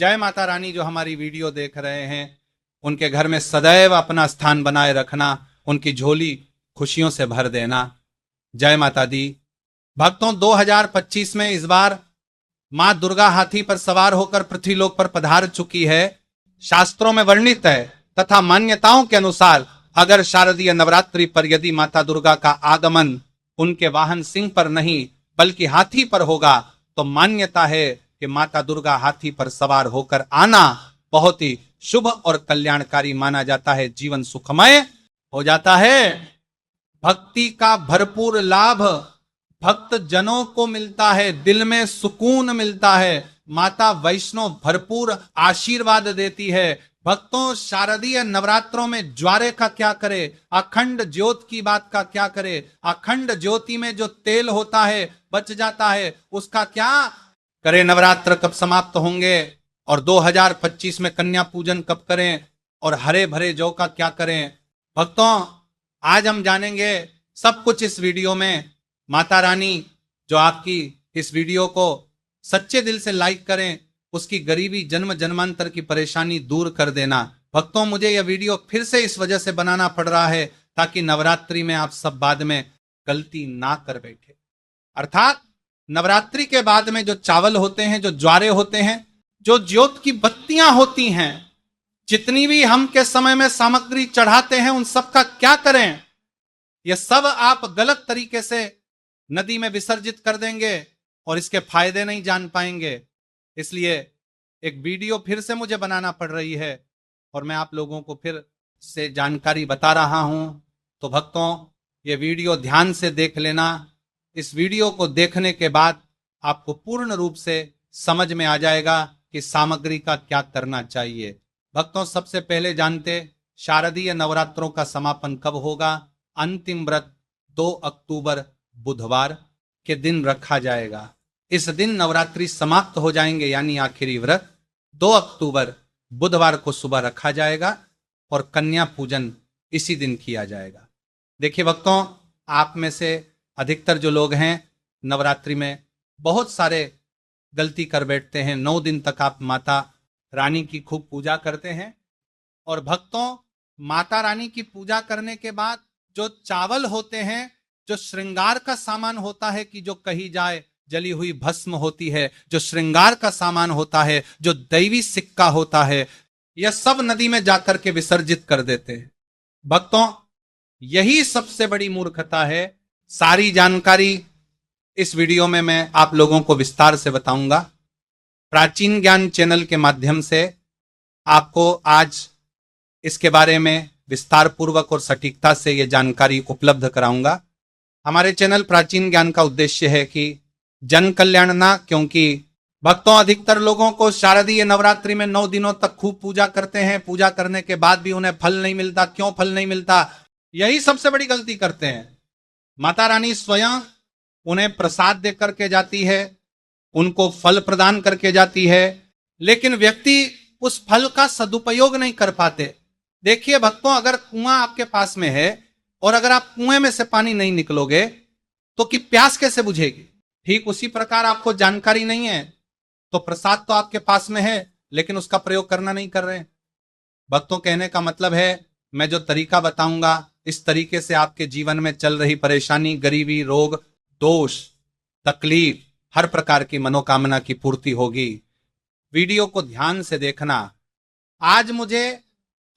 जय माता रानी जो हमारी वीडियो देख रहे हैं, उनके घर में सदैव अपना स्थान बनाए रखना, उनकी झोली खुशियों से भर देना। जय माता दी। भक्तों, 2025 में इस बार मां दुर्गा हाथी पर सवार होकर पृथ्वीलोक पर पधार चुकी है। शास्त्रों में वर्णित है तथा मान्यताओं के अनुसार अगर शारदीय नवरात्रि पर यदि माता दुर्गा का आगमन उनके वाहन सिंह पर नहीं बल्कि हाथी पर होगा तो मान्यता है कि माता दुर्गा हाथी पर सवार होकर आना बहुत ही शुभ और कल्याणकारी माना जाता है। जीवन सुखमय हो जाता है। भक्ति का भरपूर लाभ भक्त जनों को मिलता है, दिल में सुकून मिलता है। माता वैष्णो भरपूर आशीर्वाद देती है। भक्तों, शारदीय नवरात्रों में ज्वारे का क्या करे, अखंड ज्योत की बात का क्या करे। अखंड ज्योति में जो तेल होता है बच जाता है, उसका क्या करे। नवरात्र कब समाप्त होंगे और 2025 में कन्या पूजन कब करें और हरे भरे जौ का क्या करें। भक्तों, आज हम जानेंगे सब कुछ इस वीडियो में। माता रानी जो आपकी इस वीडियो को सच्चे दिल से लाइक करें, उसकी गरीबी जन्म जन्मांतर की परेशानी दूर कर देना। भक्तों, मुझे यह वीडियो फिर से इस वजह से बनाना पड़ रहा है ताकि नवरात्रि में आप सब बाद में गलती ना कर बैठे। अर्थात नवरात्रि के बाद में जो चावल होते हैं, जो ज्वारे होते हैं, जो ज्योत की बत्तियां होती हैं, जितनी भी हम के समय में सामग्री चढ़ाते हैं, उन सब का क्या करें। यह सब आप गलत तरीके से नदी में विसर्जित कर देंगे और इसके फायदे नहीं जान पाएंगे। इसलिए एक वीडियो फिर से मुझे बनाना पड़ रही है और मैं आप लोगों को फिर से जानकारी बता रहा हूं। तो भक्तों, ये वीडियो ध्यान से देख लेना। इस वीडियो को देखने के बाद आपको पूर्ण रूप से समझ में आ जाएगा कि सामग्री का क्या करना चाहिए। भक्तों, सबसे पहले जानते शारदीय नवरात्रों का समापन कब होगा। अंतिम व्रत 2 अक्टूबर बुधवार के दिन रखा जाएगा। इस दिन नवरात्रि समाप्त हो जाएंगे, यानी आखिरी व्रत 2 अक्टूबर बुधवार को सुबह रखा जाएगा और कन्या पूजन इसी दिन किया जाएगा। देखिए भक्तों, आप में से अधिकतर जो लोग हैं नवरात्रि में बहुत सारे गलती कर बैठते हैं। 9 दिन तक आप माता रानी की खूब पूजा करते हैं और भक्तों, माता रानी की पूजा करने के बाद जो चावल होते हैं, जो श्रृंगार का सामान होता है कि जो कही जाए जली हुई भस्म होती है, जो श्रृंगार का सामान होता है, जो दैवी सिक्का होता है, यह सब नदी में जाकर के विसर्जित कर देते हैं। भक्तों, यही सबसे बड़ी मूर्खता है। सारी जानकारी इस वीडियो में मैं आप लोगों को विस्तार से बताऊंगा। प्राचीन ज्ञान चैनल के माध्यम से आपको आज इसके बारे में विस्तार पूर्वक और सटीकता से यह जानकारी उपलब्ध कराऊंगा। हमारे चैनल प्राचीन ज्ञान का उद्देश्य है कि जन कल्याण ना, क्योंकि भक्तों अधिकतर लोगों को शारदीय नवरात्रि में 9 दिनों तक खूब पूजा करते हैं, पूजा करने के बाद भी उन्हें फल नहीं मिलता। क्यों फल नहीं मिलता? यही सबसे बड़ी गलती करते हैं। माता रानी स्वयं उन्हें प्रसाद दे करके जाती है, उनको फल प्रदान करके जाती है, लेकिन व्यक्ति उस फल का सदुपयोग नहीं कर पाते। देखिए भक्तों, अगर कुआं आपके पास में है और अगर आप कुएं में से पानी नहीं निकलोगे तो कि प्यास कैसे बुझेगी। ठीक उसी प्रकार आपको जानकारी नहीं है तो प्रसाद तो आपके पास में है लेकिन उसका प्रयोग करना नहीं कर रहे। भक्तों, कहने का मतलब है मैं जो तरीका बताऊंगा इस तरीके से आपके जीवन में चल रही परेशानी, गरीबी, रोग, दोष, तकलीफ, हर प्रकार की मनोकामना की पूर्ति होगी। वीडियो को ध्यान से देखना। आज मुझे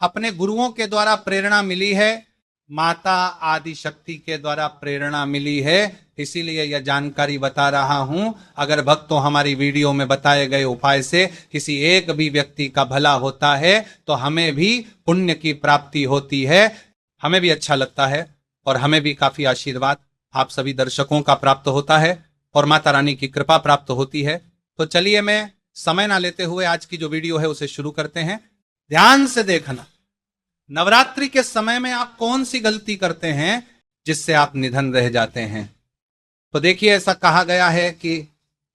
अपने गुरुओं के द्वारा प्रेरणा मिली है, माता आदि शक्ति के द्वारा प्रेरणा मिली है, इसीलिए यह जानकारी बता रहा हूं। अगर भक्तों हमारी वीडियो में बताए गए उपाय से किसी एक भी व्यक्ति का भला होता है तो हमें भी पुण्य की प्राप्ति होती है, हमें भी अच्छा लगता है और हमें भी काफी आशीर्वाद आप सभी दर्शकों का प्राप्त होता है और माता रानी की कृपा प्राप्त होती है। तो चलिए, मैं समय ना लेते हुए आज की जो वीडियो है उसे शुरू करते हैं। ध्यान से देखना। नवरात्रि के समय में आप कौन सी गलती करते हैं जिससे आप निधन रह जाते हैं। तो देखिए, ऐसा कहा गया है कि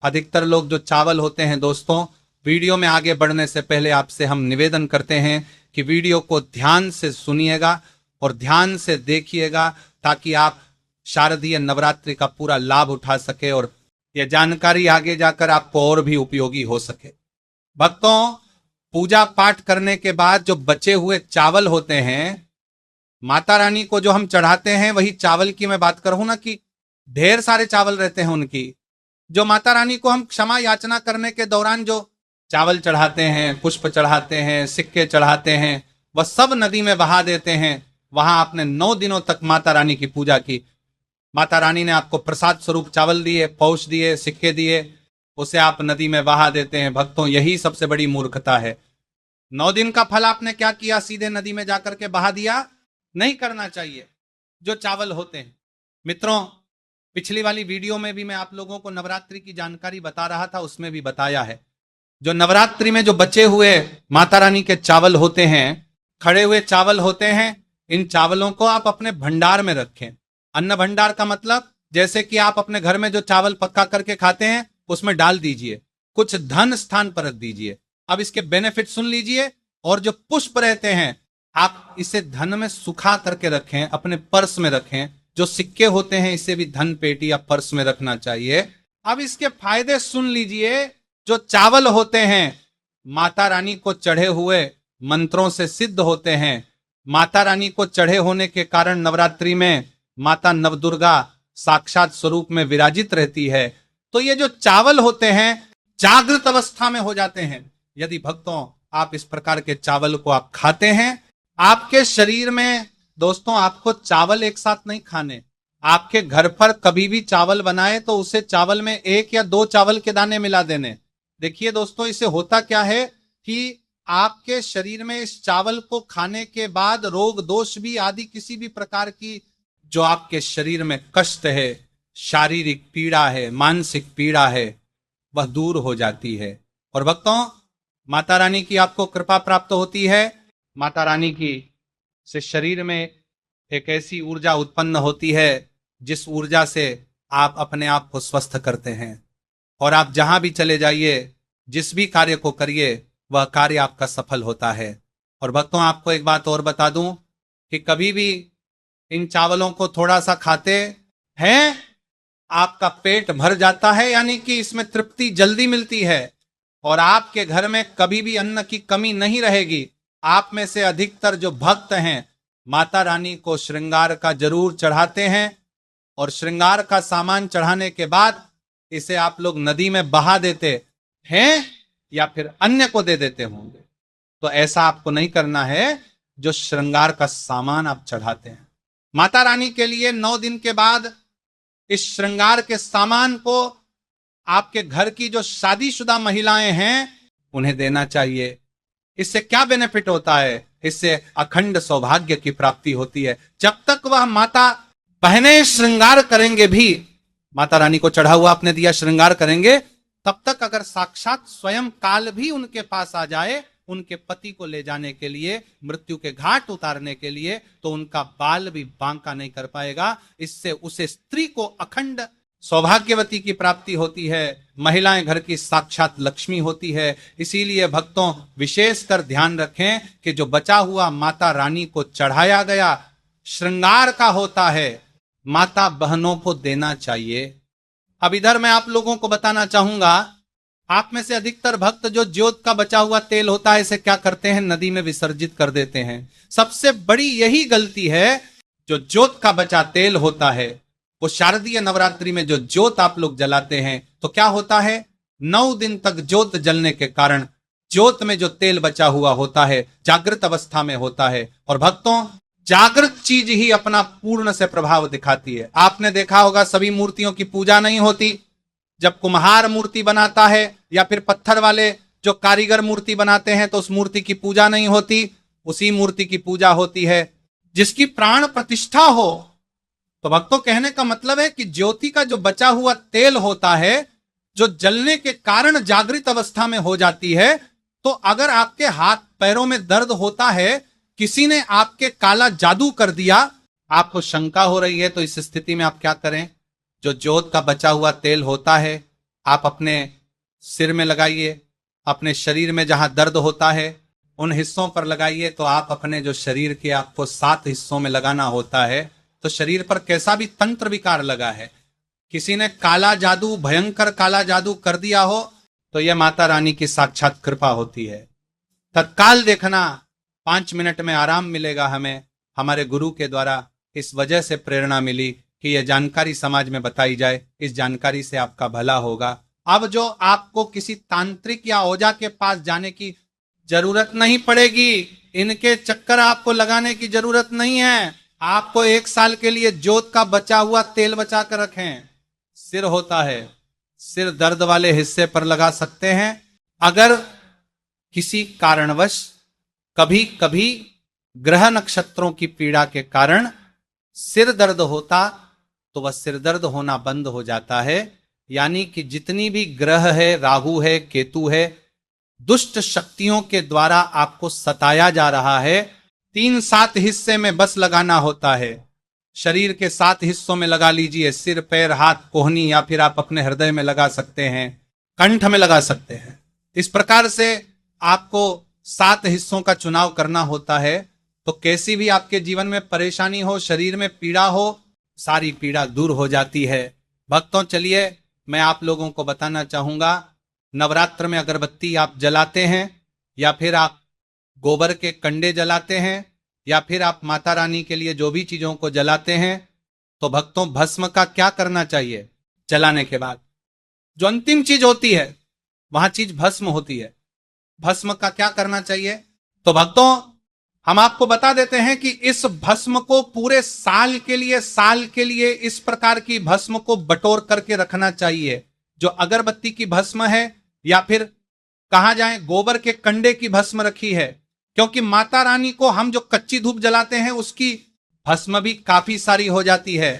अधिकतर लोग जो चावल होते हैं, दोस्तों वीडियो में आगे बढ़ने से पहले आपसे हम निवेदन करते हैं कि वीडियो को ध्यान से सुनिएगा और ध्यान से देखिएगा ताकि आप शारदीय नवरात्रि का पूरा लाभ उठा सके और यह जानकारी आगे जाकर आपको और भी उपयोगी हो सके। भक्तों, पूजा पाठ करने के बाद जो बचे हुए चावल होते हैं, माता रानी को जो हम चढ़ाते हैं, वही चावल की मैं बात करूं ना, कि ढेर सारे चावल रहते हैं उनकी, जो माता रानी को हम क्षमा याचना करने के दौरान जो चावल चढ़ाते हैं, पुष्प चढ़ाते हैं, सिक्के चढ़ाते हैं, वह सब नदी में बहा देते हैं। वहां आपने 9 दिनों तक माता रानी की पूजा की, माता रानी ने आपको प्रसाद स्वरूप चावल दिए, पौष दिए, सिक्के दिए, उसे आप नदी में बहा देते हैं। भक्तों, यही सबसे बड़ी मूर्खता है। 9 दिन का फल आपने क्या किया? सीधे नदी में जाकर के बहा दिया? नहीं करना चाहिए। जो चावल होते हैं, मित्रों, पिछली वाली वीडियो में भी मैं आप लोगों को नवरात्रि की जानकारी बता रहा था, उसमें भी बताया है, जो नवरात्रि में जो बचे हुए माता रानी के चावल होते हैं, खड़े हुए चावल होते हैं, इन चावलों को आप अपने भंडार में रखें। अन्न भंडार का मतलब, जैसे कि आप अपने घर में जो चावल पका करके खाते हैं, उसमें डाल दीजिए, कुछ धन स्थान पर रख दीजिए। अब इसके बेनिफिट सुन लीजिए। और जो पुष्प रहते हैं, आप इसे धन में सुखा करके रखें, अपने पर्स में रखें। जो सिक्के होते हैं, इसे भी धन पेटी या पर्स में रखना चाहिए। अब इसके फायदे सुन लीजिए। जो चावल होते हैं, माता रानी को चढ़े हुए मंत्रों से सिद्ध होते हैं। माता रानी को चढ़े होने के कारण नवरात्रि में माता नवदुर्गा साक्षात स्वरूप में विराजित रहती है। तो ये जो चावल होते हैं, जागृत अवस्था में हो जाते हैं। यदि भक्तों आप इस प्रकार के चावल को आप खाते हैं, आपके शरीर में, दोस्तों, आपको चावल एक साथ नहीं खाने। आपके घर पर कभी भी चावल बनाए तो उसे चावल में 1 या 2 चावल के दाने मिला देने। देखिए दोस्तों, इसे होता क्या है कि आपके शरीर में इस चावल को खाने के बाद रोग दोष भी आदि किसी भी प्रकार की जो आपके शरीर में कष्ट है, शारीरिक पीड़ा है, मानसिक पीड़ा है, वह दूर हो जाती है। और भक्तों, माता रानी की आपको कृपा प्राप्त होती है। माता रानी की से शरीर में एक ऐसी ऊर्जा उत्पन्न होती है जिस ऊर्जा से आप अपने आप को स्वस्थ करते हैं। और आप जहां भी चले जाइए, जिस भी कार्य को करिए, वह कार्य आपका सफल होता है। और भक्तों, आपको एक बात और बता दूं कि कभी भी इन चावलों को थोड़ा सा खाते हैं, आपका पेट भर जाता है, यानी कि इसमें तृप्ति जल्दी मिलती है और आपके घर में कभी भी अन्न की कमी नहीं रहेगी। आप में से अधिकतर जो भक्त हैं, माता रानी को श्रृंगार का जरूर चढ़ाते हैं, और श्रृंगार का सामान चढ़ाने के बाद इसे आप लोग नदी में बहा देते हैं या फिर अन्य को दे देते होंगे। तो ऐसा आपको नहीं करना है। जो श्रृंगार का सामान आप चढ़ाते हैं माता रानी के लिए, 9 दिन के बाद इस श्रृंगार के सामान को आपके घर की जो शादीशुदा महिलाएं हैं उन्हें देना चाहिए। इससे क्या बेनिफिट होता है? इससे अखंड सौभाग्य की प्राप्ति होती है। जब तक वह माता बहनें श्रृंगार करेंगे भी, माता रानी को चढ़ा हुआ आपने दिया, श्रृंगार करेंगे, तब तक अगर साक्षात स्वयं काल भी उनके पास आ जाए, उनके पति को ले जाने के लिए, मृत्यु के घाट उतारने के लिए, तो उनका बाल भी बांका नहीं कर पाएगा। इससे उसे स्त्री को अखंड सौभाग्यवती की प्राप्ति होती है। महिलाएं घर की साक्षात लक्ष्मी होती है। इसीलिए भक्तों, विशेषकर ध्यान रखें कि जो बचा हुआ माता रानी को चढ़ाया गया श्रृंगार का होता है, माता बहनों को देना चाहिए। अब इधर मैं आप लोगों को बताना चाहूंगा, आप में से अधिकतर भक्त जो ज्योत का बचा हुआ तेल होता है, इसे क्या करते हैं? नदी में विसर्जित कर देते हैं। सबसे बड़ी यही गलती है। जो ज्योत का बचा तेल होता है, वो शारदीय नवरात्रि में जो ज्योत आप लोग जलाते हैं, तो क्या होता है? 9 दिन तक ज्योत जलने के कारण ज्योत में जो तेल बचा हुआ होता है, जागृत अवस्था में होता है। और भक्तों, जागृत चीज ही अपना पूर्ण से प्रभाव दिखाती है। आपने देखा होगा, सभी मूर्तियों की पूजा नहीं होती। जब कुम्हार मूर्ति बनाता है या फिर पत्थर वाले जो कारीगर मूर्ति बनाते हैं, तो उस मूर्ति की पूजा नहीं होती। उसी मूर्ति की पूजा होती है जिसकी प्राण प्रतिष्ठा हो। तो भक्तों, कहने का मतलब है कि ज्योति का जो बचा हुआ तेल होता है, जो जलने के कारण जागृत अवस्था में हो जाती है, तो अगर आपके हाथ पैरों में दर्द होता है, किसी ने आपके काला जादू कर दिया, आपको शंका हो रही है, तो इस स्थिति में आप क्या करें? जो ज्योत का बचा हुआ तेल होता है, आप अपने सिर में लगाइए, अपने शरीर में जहां दर्द होता है उन हिस्सों पर लगाइए। तो आप अपने जो शरीर के आपको 7 हिस्सों में लगाना होता है, तो शरीर पर कैसा भी तंत्र विकार लगा है, किसी ने काला जादू, भयंकर काला जादू कर दिया हो, तो यह माता रानी की साक्षात कृपा होती है। तत्काल देखना, 5 मिनट में आराम मिलेगा हमें, हमारे गुरु के द्वारा इस वजह से प्रेरणा मिली कि यह जानकारी समाज में बताई जाए, इस जानकारी से आपका भला होगा। अब जो आपको किसी तांत्रिक या ओझा के पास जाने की जरूरत नहीं पड़ेगी, इनके चक्कर आपको लगाने की जरूरत नहीं है। आपको 1 साल के लिए जोत का बचा हुआ तेल बचा कर रखें। सिर होता है, सिर दर्द वाले हिस्से पर लगा सकते हैं। अगर किसी कारणवश कभी कभी ग्रह नक्षत्रों की पीड़ा के कारण सिर दर्द होता तो वह सिर दर्द होना बंद हो जाता है। यानी कि जितनी भी ग्रह है, राहु है, केतु है, दुष्ट शक्तियों के द्वारा आपको सताया जा रहा है, 3-7 हिस्से में बस लगाना होता है। शरीर के 7 हिस्सों में लगा लीजिए, सिर, पैर, हाथ, कोहनी, या फिर आप अपने हृदय में लगा सकते हैं, कंठ में लगा सकते हैं। इस प्रकार से आपको 7 हिस्सों का चुनाव करना होता है। तो कैसी भी आपके जीवन में परेशानी हो, शरीर में पीड़ा हो, सारी पीड़ा दूर हो जाती है। भक्तों, चलिए मैं आप लोगों को बताना चाहूंगा, नवरात्र में अगरबत्ती आप जलाते हैं, या फिर आप गोबर के कंडे जलाते हैं, या फिर आप माता रानी के लिए जो भी चीजों को जलाते हैं, तो भक्तों भस्म का क्या करना चाहिए? जलाने के बाद जो अंतिम चीज होती है वहां चीज भस्म होती है। भस्म का क्या करना चाहिए? तो भक्तों हम आपको बता देते हैं कि इस भस्म को पूरे साल के लिए इस प्रकार की भस्म को बटोर करके रखना चाहिए। जो अगरबत्ती की भस्म है, या फिर कहा जाए गोबर के कंडे की भस्म रखी है, क्योंकि माता रानी को हम जो कच्ची धूप जलाते हैं उसकी भस्म भी काफी सारी हो जाती है।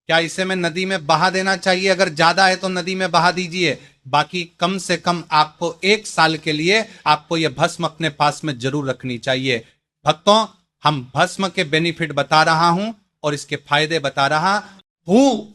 क्या इसे मैं नदी में बहा देना चाहिए? अगर ज्यादा है तो नदी में बहा दीजिए, बाकी कम से कम आपको 1 साल के लिए आपको यह भस्म अपने पास में जरूर रखनी चाहिए। भक्तों, हम भस्म के बेनिफिट बता रहा हूं और इसके फायदे बता रहा हूं।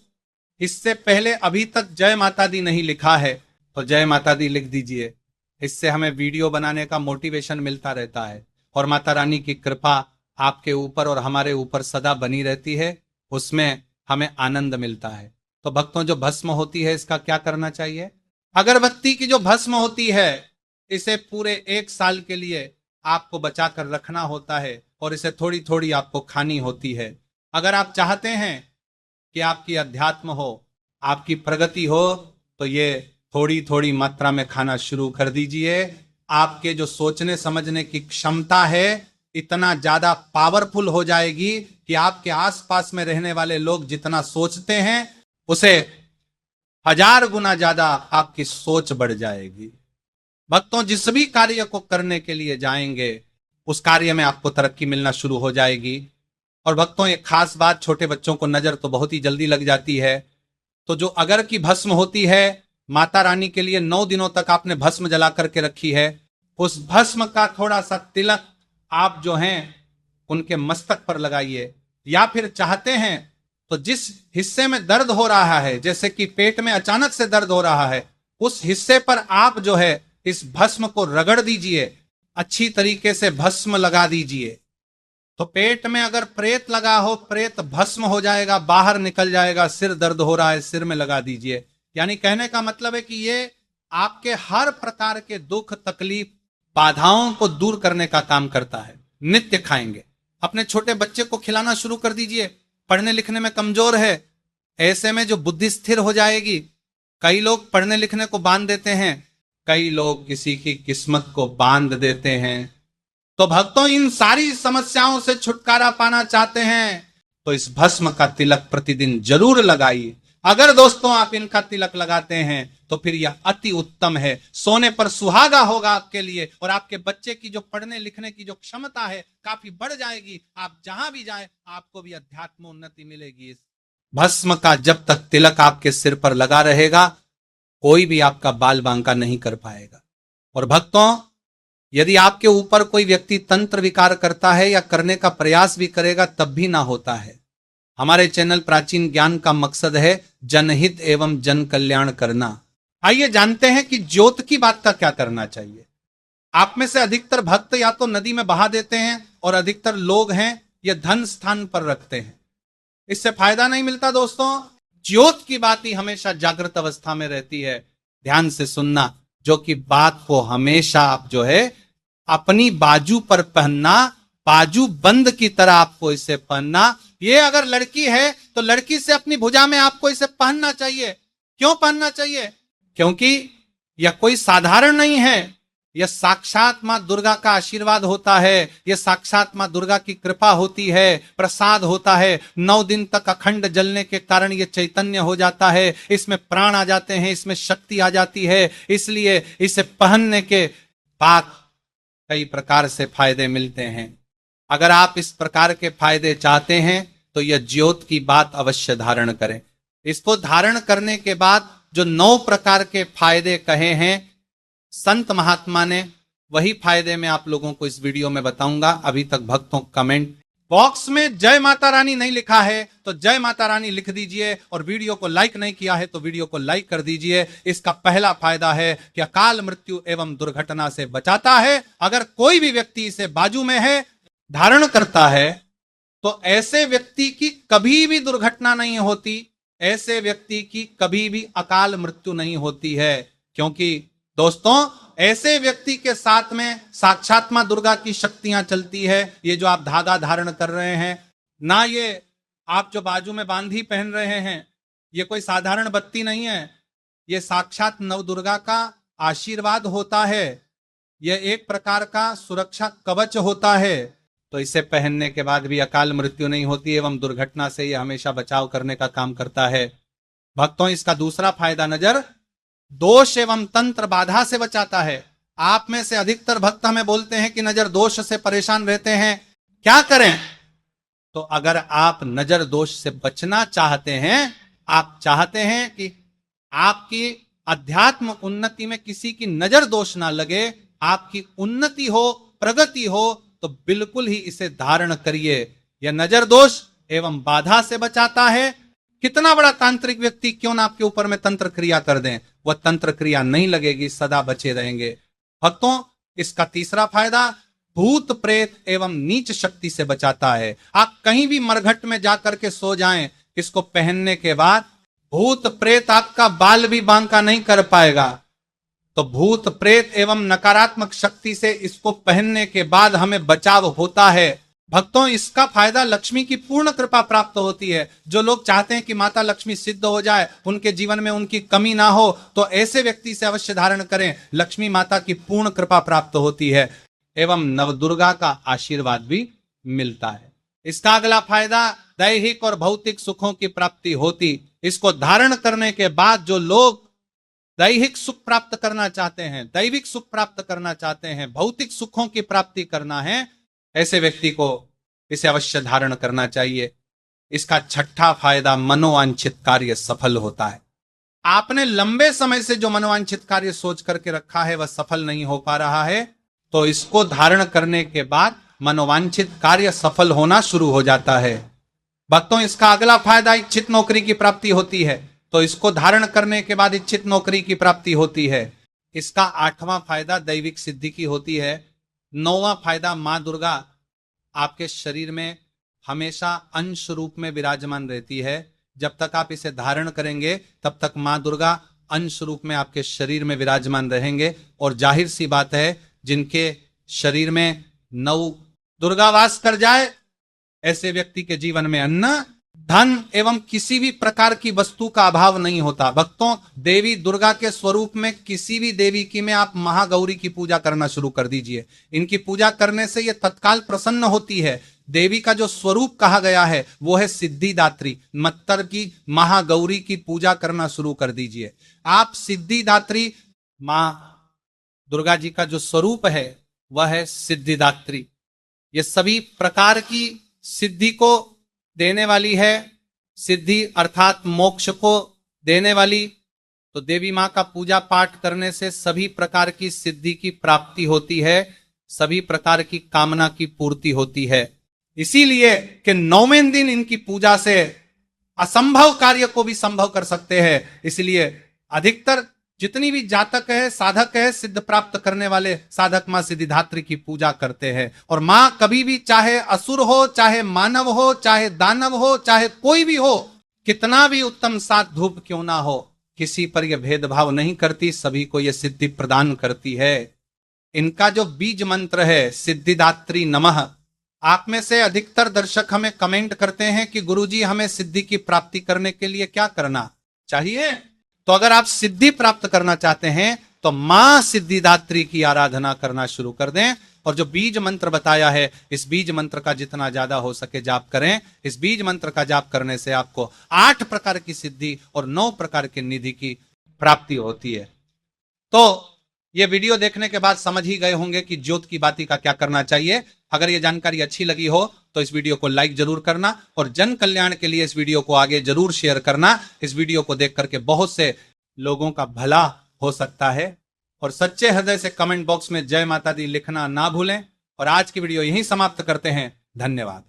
इससे पहले अभी तक जय माता दी नहीं लिखा है तो जय माता दी लिख दीजिए। इससे हमें वीडियो बनाने का मोटिवेशन मिलता रहता है और माता रानी की कृपा आपके ऊपर और हमारे ऊपर सदा बनी रहती है, उसमें हमें आनंद मिलता है। तो भक्तों, जो भस्म होती है इसका क्या करना चाहिए? अगरबत्ती की जो भस्म होती है इसे पूरे 1 साल के लिए आपको बचा कर रखना होता है और इसे थोड़ी थोड़ी आपको खानी होती है। अगर आप चाहते हैं कि आपकी अध्यात्म हो, आपकी प्रगति हो, तो ये थोड़ी थोड़ी मात्रा में खाना शुरू कर दीजिए। आपके जो सोचने समझने की क्षमता है इतना ज्यादा पावरफुल हो जाएगी कि आपके आसपास में रहने वाले लोग जितना सोचते हैं उसे 1000 गुना ज्यादा आपकी सोच बढ़ जाएगी। भक्तों, जिस भी कार्य को करने के लिए जाएंगे उस कार्य में आपको तरक्की मिलना शुरू हो जाएगी। और भक्तों, एक खास बात, छोटे बच्चों को नजर तो बहुत ही जल्दी लग जाती है। तो जो अगर की भस्म होती है, माता रानी के लिए 9 दिनों तक आपने भस्म जला करके रखी है, उस भस्म का थोड़ा सा तिलक आप जो हैं उनके मस्तक पर लगाइए। या फिर चाहते हैं तो जिस हिस्से में दर्द हो रहा है, जैसे कि पेट में अचानक से दर्द हो रहा है, उस हिस्से पर आप जो है इस भस्म को रगड़ दीजिए, अच्छी तरीके से भस्म लगा दीजिए। तो पेट में अगर प्रेत लगा हो, प्रेत भस्म हो जाएगा, बाहर निकल जाएगा। सिर दर्द हो रहा है, सिर में लगा दीजिए। यानी कहने का मतलब है कि ये आपके हर प्रकार के दुख, तकलीफ, बाधाओं को दूर करने का काम करता है। नित्य खाएंगे। अपने छोटे बच्चे को खिलाना शुरू कर दीजिए, पढ़ने लिखने में कमजोर है, ऐसे में जो बुद्धि स्थिर हो जाएगी। कई लोग पढ़ने लिखने को बांध देते हैं, कई लोग किसी की किस्मत को बांध देते हैं। तो भक्तों, इन सारी समस्याओं से छुटकारा पाना चाहते हैं तो इस भस्म का तिलक प्रतिदिन जरूर लगाइए। अगर दोस्तों आप इनका तिलक लगाते हैं तो फिर यह अति उत्तम है, सोने पर सुहागा होगा आपके लिए, और आपके बच्चे की जो पढ़ने लिखने की जो क्षमता है काफी बढ़ जाएगी। आप जहां भी जाए आपको भी अध्यात्म उन्नति मिलेगी। इस भस्म का जब तक तिलक आपके सिर पर लगा रहेगा कोई भी आपका बाल बांका नहीं कर पाएगा। और भक्तों, यदि आपके ऊपर कोई व्यक्ति तंत्र विकार करता है या करने का प्रयास भी करेगा तब भी ना होता है। हमारे चैनल प्राचीन ज्ञान का मकसद है जनहित एवं जन कल्याण करना। आइए जानते हैं कि ज्योत की बात का क्या करना चाहिए। आप में से अधिकतर भक्त या तो नदी में बहा देते हैं और अधिकतर लोग हैं ये धन स्थान पर रखते हैं। इससे फायदा नहीं मिलता दोस्तों। ज्योत की बात ही हमेशा जागृत अवस्था में रहती है। ध्यान से सुनना, जो कि बात को हमेशा आप जो है अपनी बाजू पर पहनना, बाजू बंद की तरह आपको इसे पहनना। ये अगर लड़की है तो लड़की से अपनी भुजा में आपको इसे पहनना चाहिए। क्यों पहनना चाहिए? क्योंकि यह कोई साधारण नहीं है, यह साक्षात मां दुर्गा का आशीर्वाद होता है, यह साक्षात मां दुर्गा की कृपा होती है, प्रसाद होता है। 9 दिन तक अखंड जलने के कारण यह चैतन्य हो जाता है, इसमें प्राण आ जाते हैं, इसमें शक्ति आ जाती है। इसलिए इसे पहनने के बाद कई प्रकार से फायदे मिलते हैं। अगर आप इस प्रकार के फायदे चाहते हैं तो यह ज्योत की बात अवश्य धारण करें। इसको धारण करने के बाद जो 9 प्रकार के फायदे कहे हैं संत महात्मा ने, वही फायदे मैं आप लोगों को इस वीडियो में बताऊंगा। अभी तक भक्तों कमेंट बॉक्स में जय माता रानी नहीं लिखा है तो जय माता रानी लिख दीजिए, और वीडियो को लाइक नहीं किया है तो वीडियो को लाइक कर दीजिए। इसका पहला फायदा है कि अकाल मृत्यु एवं दुर्घटना से बचाता है। अगर कोई भी व्यक्ति इसे बाजू में है, धारण करता है, तो ऐसे व्यक्ति की कभी भी दुर्घटना नहीं होती, ऐसे व्यक्ति की कभी भी अकाल मृत्यु नहीं होती है। क्योंकि दोस्तों ऐसे व्यक्ति के साथ में साक्षात मां दुर्गा की शक्तियां चलती है। ये जो आप धागा धारण कर रहे हैं ना, ये आप जो बाजू में बांधी पहन रहे हैं, ये कोई साधारण बत्ती नहीं है, ये साक्षात नव दुर्गा का आशीर्वाद होता है। यह एक प्रकार का सुरक्षा कवच होता है। तो इसे पहनने के बाद भी अकाल मृत्यु नहीं होती एवं दुर्घटना से यह हमेशा बचाव करने का काम करता है। भक्तों इसका दूसरा फायदा नजर दोष एवं तंत्र बाधा से बचाता है। आप में से अधिकतर भक्त हमें बोलते हैं कि नजर दोष से परेशान रहते हैं, क्या करें? तो अगर आप नजर दोष से बचना चाहते हैं, आप चाहते हैं कि आपकी अध्यात्म उन्नति में किसी की नजर दोष ना लगे, आपकी उन्नति हो, प्रगति हो, तो बिल्कुल ही इसे धारण करिए। यह नजर दोष एवं बाधा से बचाता है। कितना बड़ा तांत्रिक व्यक्ति क्यों ना आपके ऊपर में तंत्र क्रिया कर दें, वह तंत्र क्रिया नहीं लगेगी, सदा बचे रहेंगे। भक्तों इसका तीसरा फायदा भूत प्रेत एवं नीच शक्ति से बचाता है। आप कहीं भी मरघट में जाकर के सो जाएं, इसको पहनने के बाद भूत प्रेत आपका बाल भी बांका नहीं कर पाएगा। तो भूत प्रेत एवं नकारात्मक शक्ति से इसको पहनने के बाद हमें बचाव होता है। भक्तों इसका फायदा लक्ष्मी की पूर्ण कृपा प्राप्त होती है। जो लोग चाहते हैं कि माता लक्ष्मी सिद्ध हो जाए, उनके जीवन में उनकी कमी ना हो, तो ऐसे व्यक्ति से अवश्य धारण करें। लक्ष्मी माता की पूर्ण कृपा प्राप्त होती है एवं नवदुर्गा का आशीर्वाद भी मिलता है। इसका अगला फायदा दैहिक और भौतिक सुखों की प्राप्ति होती। इसको धारण करने के बाद जो लोग दैहिक सुख प्राप्त करना चाहते हैं, दैविक सुख प्राप्त करना चाहते हैं, भौतिक सुखों की प्राप्ति करना है, ऐसे व्यक्ति को इसे अवश्य धारण करना चाहिए। इसका छठा फायदा मनोवांछित कार्य सफल होता है। आपने लंबे समय से जो मनोवांछित कार्य सोच करके रखा है वह सफल नहीं हो पा रहा है, तो इसको धारण करने के बाद मनोवांछित कार्य सफल होना शुरू हो जाता है। भक्तों इसका अगला फायदा इच्छित नौकरी की प्राप्ति होती है, तो इसको धारण करने के बाद इच्छित नौकरी की प्राप्ति होती है। इसका आठवां फायदा दैविक सिद्धि की होती है। 9वां फायदा मां दुर्गा आपके शरीर में हमेशा अंश रूप में विराजमान रहती है। जब तक आप इसे धारण करेंगे तब तक मां दुर्गा अंश रूप में आपके शरीर में विराजमान रहेंगे। और जाहिर सी बात है, जिनके शरीर में नव दुर्गा वास कर जाए, ऐसे व्यक्ति के जीवन में अन्न, धन एवं किसी भी प्रकार की वस्तु का अभाव नहीं होता। भक्तों देवी दुर्गा के स्वरूप में किसी भी देवी की में आप महागौरी की पूजा करना शुरू कर दीजिए। इनकी पूजा करने से यह तत्काल प्रसन्न होती है। देवी का जो स्वरूप कहा गया है वो है सिद्धिदात्री, मतलब की महागौरी की पूजा करना शुरू कर दीजिए। आप सिद्धिदात्री मां दुर्गा जी का जो स्वरूप है वह है सिद्धिदात्री। ये सभी प्रकार की सिद्धि को देने वाली है, सिद्धि अर्थात मोक्ष को देने वाली। तो देवी मां का पूजा पाठ करने से सभी प्रकार की सिद्धि की प्राप्ति होती है, सभी प्रकार की कामना की पूर्ति होती है। इसीलिए कि 9वें दिन इनकी पूजा से असंभव कार्य को भी संभव कर सकते हैं। इसलिए अधिकतर जितनी भी जातक है, साधक है, सिद्ध प्राप्त करने वाले साधक मां सिद्धिदात्री की पूजा करते हैं। और मां कभी भी, चाहे असुर हो, चाहे मानव हो, चाहे दानव हो, चाहे कोई भी हो, कितना भी उत्तम सात धूप क्यों ना हो, किसी पर यह भेदभाव नहीं करती, सभी को यह सिद्धि प्रदान करती है। इनका जो बीज मंत्र है सिद्धिदात्री नमः, आप में से अधिकतर दर्शक हमें कमेंट करते हैं कि गुरुजी हमें सिद्धि की प्राप्ति करने के लिए क्या करना चाहिए। तो अगर आप सिद्धि प्राप्त करना चाहते हैं तो मां सिद्धिदात्री की आराधना करना शुरू कर दें, और जो बीज मंत्र बताया है इस बीज मंत्र का जितना ज्यादा हो सके जाप करें। इस बीज मंत्र का जाप करने से आपको 8 प्रकार की सिद्धि और 9 प्रकार की निधि की प्राप्ति होती है। तो ये वीडियो देखने के बाद समझ ही गए होंगे कि ज्योत की बाती का क्या करना चाहिए। अगर ये जानकारी अच्छी लगी हो तो इस वीडियो को लाइक जरूर करना, और जन कल्याण के लिए इस वीडियो को आगे जरूर शेयर करना। इस वीडियो को देख करके बहुत से लोगों का भला हो सकता है। और सच्चे हृदय से कमेंट बॉक्स में जय माता दी लिखना ना भूलें। और आज की वीडियो यहीं समाप्त करते हैं। धन्यवाद।